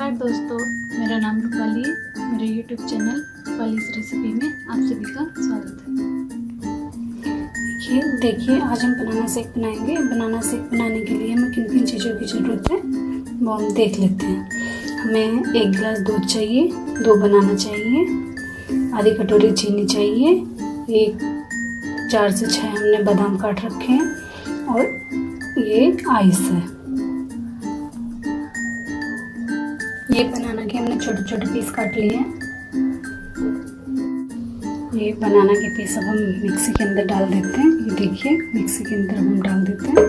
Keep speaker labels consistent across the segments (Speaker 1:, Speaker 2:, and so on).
Speaker 1: नमस्कार दोस्तों, मेरा नाम रूपाली है। मेरे YouTube चैनल रूपाली's रेसिपी में आप सभी का स्वागत है।
Speaker 2: देखिए आज हम बनाना शेक बनाएंगे। बनाना शेक बनाने के लिए हमें किन किन चीज़ों की ज़रूरत है वो हम देख लेते हैं। हमें 1 गिलास दूध चाहिए, 2 बनाना चाहिए, आधी कटोरी चीनी चाहिए, 4 से 6 हमने बादाम काट रखे हैं और ये आइस है। ये बनाना के हमने छोटे छोटे पीस काट लिए हैं। ये बनाना के पीस अब हम मिक्सी के अंदर डाल देते हैं। ये देखिए मिक्सी के अंदर हम डाल देते हैं।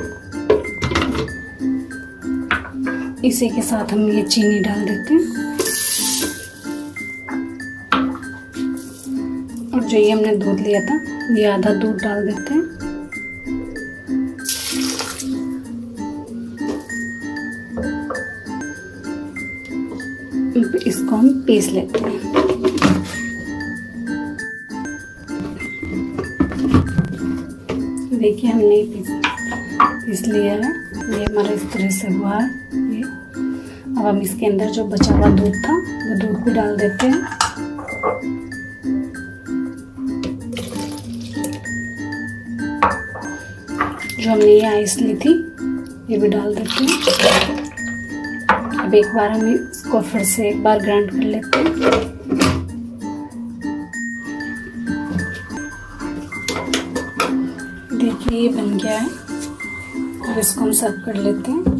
Speaker 2: इसी के साथ हम ये चीनी डाल देते हैं और जो ये हमने दूध लिया था ये आधा दूध डाल देते हैं। इसको हम पीस लेते हैं। देखिए हमने पीस लिया है। ये हमारा इस तरह से हुआ है। ये अब हम इसके अंदर जो बचा हुआ दूध था वो दूध को डाल देते हैं। जो हमने ये आइस ली थी ये भी डाल देते हैं। अब एक बार हम इसको फिर से एक बार ग्राइंड कर लेते हैं। देखिए ये बन गया है। अब इसको हम सर्व कर लेते हैं।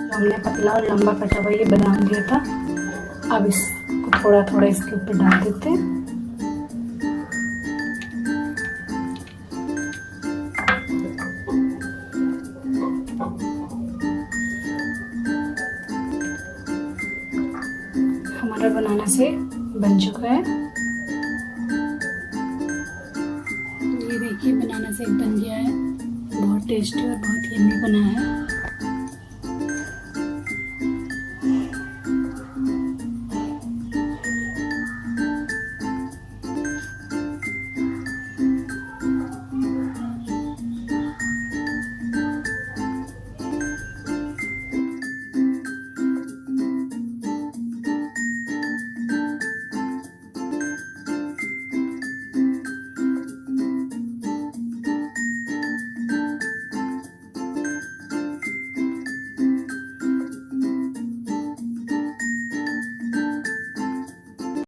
Speaker 2: हमने पतला और लंबा कटा हुआ ये बादाम लिया था। अब इसको थोड़ा थोड़ा इसके ऊपर डाल देते हैं। हमारा बनाना शेक बन चुका है। ये देखिए बनाना शेक बन गया है। बहुत टेस्टी और बहुत यम्मी बना है।